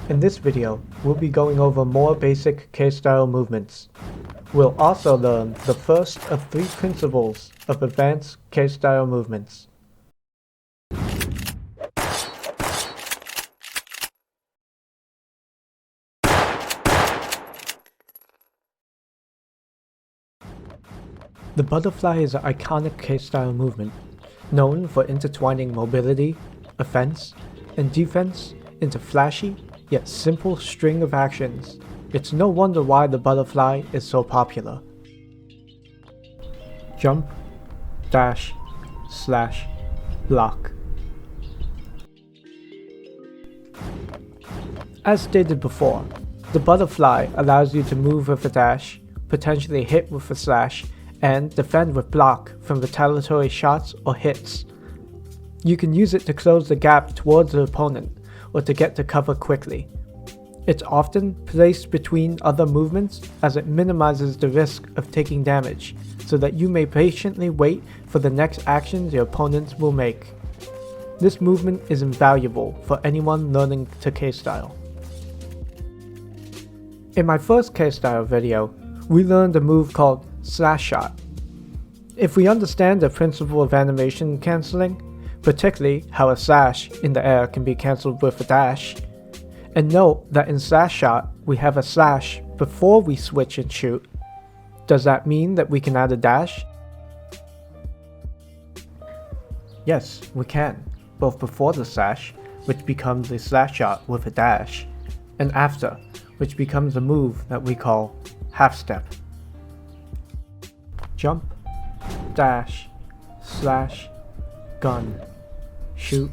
In this video, we'll be going over more basic Kstyle movements. We'll also learn the first of 3 principles of advanced Kstyle movements. The butterfly is an iconic Kstyle movement, known for intertwining mobility, offense, and defense into flashy, yet simple string of actions. It's no wonder why the butterfly is so popular. Jump, dash, slash, block. As stated before, the butterfly allows you to move with a dash, potentially hit with a slash, and defend with block from retaliatory shots or hits. You can use it to close the gap towards the opponent or to get to cover quickly. It's often placed between other movements as it minimizes the risk of taking damage, so that you may patiently wait for the next actions your opponents will make. This movement is invaluable for anyone learning to Kstyle. In my first Kstyle video, we learned a move called Slashshot. If we understand the principle of animation cancelling, particularly how a slash in the air can be cancelled with a dash, and note that in Slashshot we have a slash before we switch and shoot, does that mean that we can add a dash? Yes, we can, both before the slash, which becomes a Slashshot with a dash, and after, which becomes a move that we call half-step. Jump, dash, slash, gun, shoot,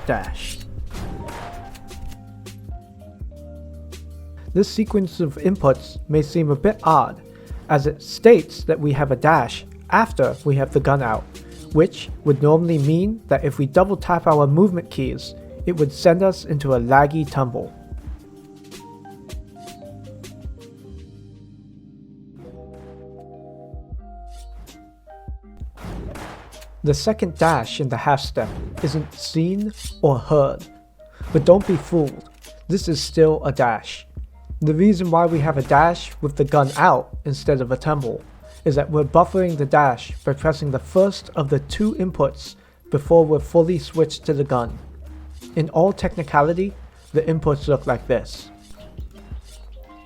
dash. This sequence of inputs may seem a bit odd, as it states that we have a dash after we have the gun out, which would normally mean that if we double tap our movement keys, it would send us into a laggy tumble. The second dash in the half-step isn't seen or heard, but don't be fooled, this is still a dash. The reason why we have a dash with the gun out instead of a tumble is that we're buffering the dash by pressing the first of the 2 inputs before we're fully switched to the gun. In all technicality, the inputs look like this.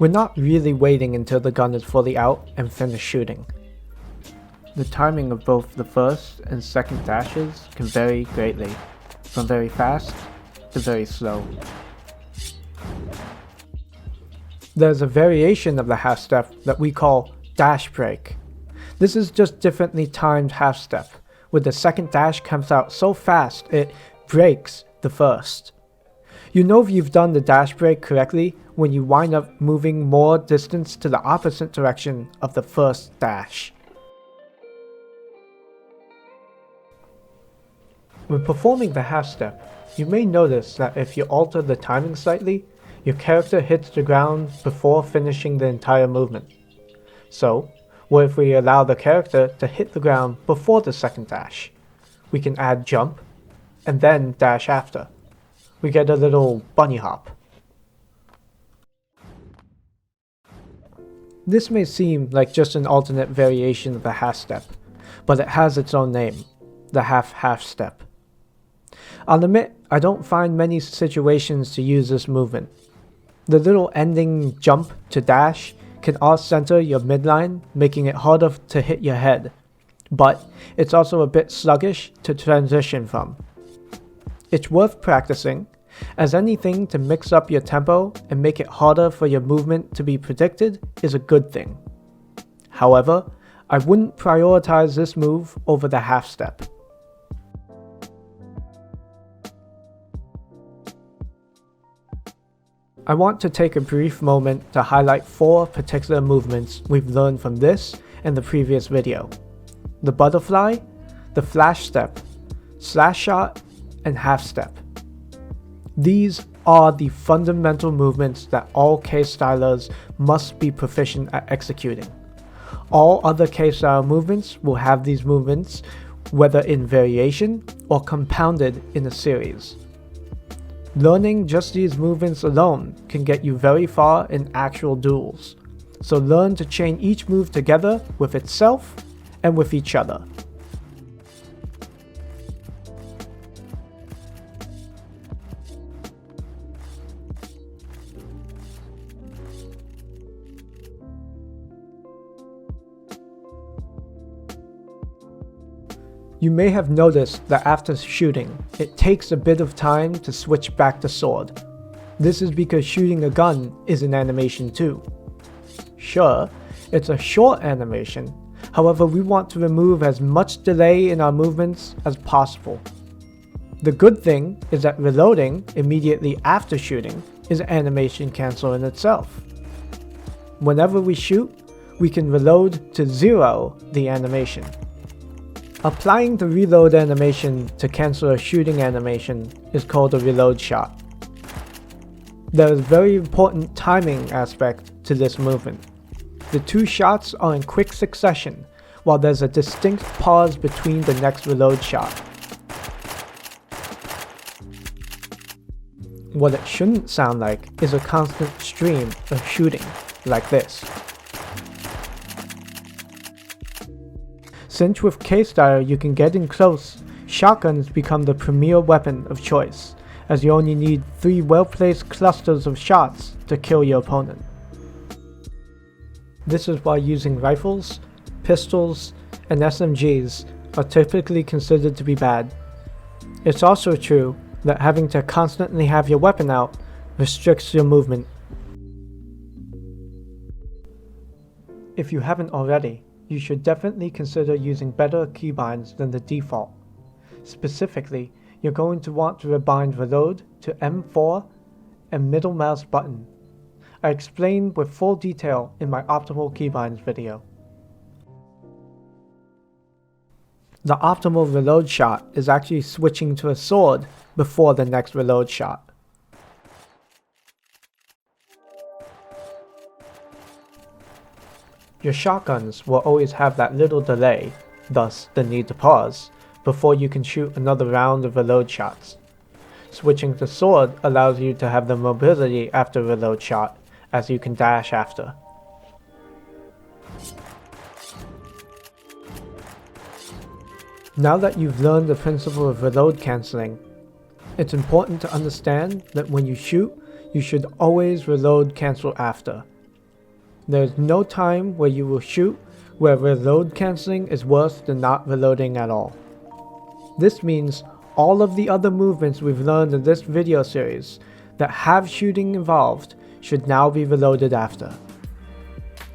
We're not really waiting until the gun is fully out and finished shooting. The timing of both the first and second dashes can vary greatly, from very fast to very slow. There's a variation of the half-step that we call Dashbreak. This is just differently timed half-step, where the second dash comes out so fast it breaks the first. You know if you've done the Dashbreak correctly when you wind up moving more distance to the opposite direction of the first dash. When performing the half-step, you may notice that if you alter the timing slightly, your character hits the ground before finishing the entire movement. So, what if we allow the character to hit the ground before the second dash? We can add jump, and then dash after. We get a little bunny hop. This may seem like just an alternate variation of the half-step, but it has its own name, the half-half-step. I'll admit, I don't find many situations to use this movement. The little ending jump to dash can off-center your midline, making it harder to hit your head, but it's also a bit sluggish to transition from. It's worth practicing, as anything to mix up your tempo and make it harder for your movement to be predicted is a good thing. However, I wouldn't prioritize this move over the half-step. I want to take a brief moment to highlight 4 particular movements we've learned from this and the previous video. The butterfly, the flash step, Slashshot, and half step. These are the fundamental movements that all Kstylers must be proficient at executing. All other Kstyle movements will have these movements, whether in variation or compounded in a series. Learning just these movements alone can get you very far in actual duels, so learn to chain each move together with itself and with each other. You may have noticed that after shooting, it takes a bit of time to switch back to sword. This is because shooting a gun is an animation too. Sure, it's a short animation, however we want to remove as much delay in our movements as possible. The good thing is that reloading immediately after shooting is an animation cancel in itself. Whenever we shoot, we can reload to 0 the animation. Applying the reload animation to cancel a shooting animation is called a reload shot. There is a very important timing aspect to this movement. The two shots are in quick succession, while there's a distinct pause between the next reload shot. What it shouldn't sound like is a constant stream of shooting, like this. Since with Kstyle you can get in close, shotguns become the premier weapon of choice, as you only need 3 well-placed clusters of shots to kill your opponent. This is why using rifles, pistols, and SMGs are typically considered to be bad. It's also true that having to constantly have your weapon out restricts your movement. If you haven't already, you should definitely consider using better keybinds than the default. Specifically, you're going to want to rebind reload to M4 and middle mouse button. I explain with full detail in my optimal keybinds video. The optimal reload shot is actually switching to a sword before the next reload shot. Your shotguns will always have that little delay, thus the need to pause, before you can shoot another round of reload shots. Switching to sword allows you to have the mobility after reload shot, as you can dash after. Now that you've learned the principle of reload cancelling, it's important to understand that when you shoot, you should always reload cancel after. There is no time where you will shoot where reload cancelling is worse than not reloading at all. This means all of the other movements we've learned in this video series that have shooting involved should now be reloaded after.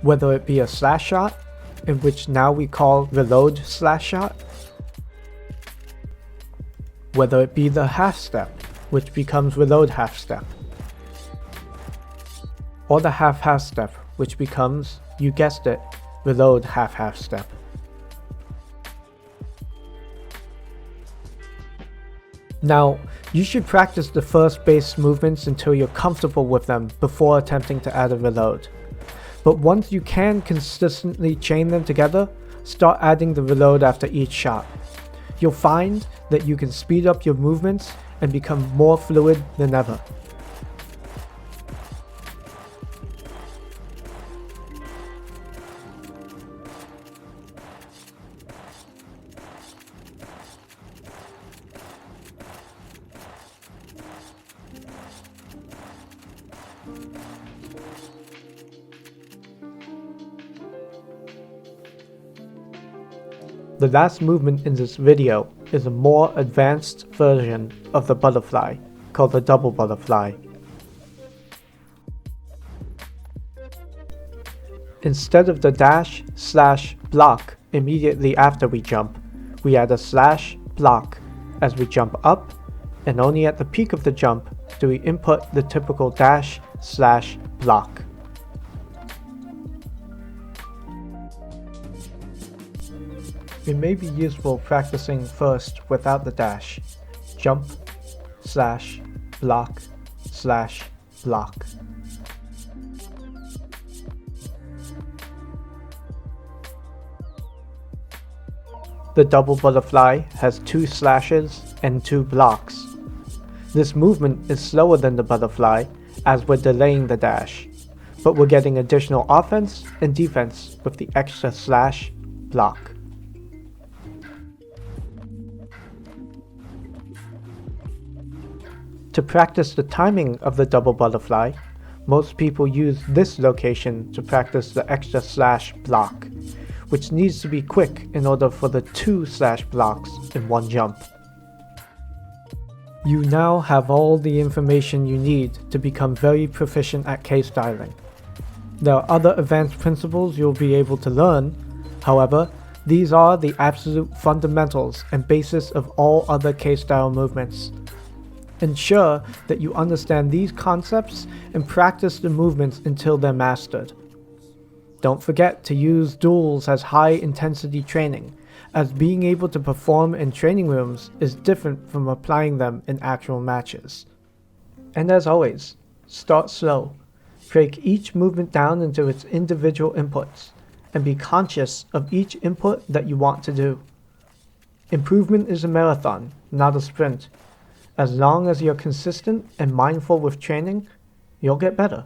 Whether it be a slash shot, in which now we call reload slash shot, whether it be the half step, which becomes reload half step, or the half step, which becomes, you guessed it, reload half step. Now, you should practice the first base movements until you're comfortable with them before attempting to add a reload. But once you can consistently chain them together, start adding the reload after each shot. You'll find that you can speed up your movements and become more fluid than ever. The last movement in this video is a more advanced version of the butterfly, called the double butterfly. Instead of the dash slash block immediately after we jump, we add a slash block as we jump up, and only at the peak of the jump do we input the typical dash slash block. It may be useful practicing first without the dash. Jump, slash, block, slash, block. The double butterfly has 2 slashes and 2 blocks. This movement is slower than the butterfly as we're delaying the dash, but we're getting additional offense and defense with the extra slash block. To practice the timing of the double butterfly, most people use this location to practice the extra slash block, which needs to be quick in order for the 2 slash blocks in one jump. You now have all the information you need to become very proficient at Kstyling. There are other advanced principles you'll be able to learn, however, these are the absolute fundamentals and basis of all other Kstyle movements. Ensure that you understand these concepts and practice the movements until they're mastered. Don't forget to use duels as high intensity training, as being able to perform in training rooms is different from applying them in actual matches. And as always, start slow. Break each movement down into its individual inputs, and be conscious of each input that you want to do. Improvement is a marathon, not a sprint. As long as you're consistent and mindful with training, you'll get better.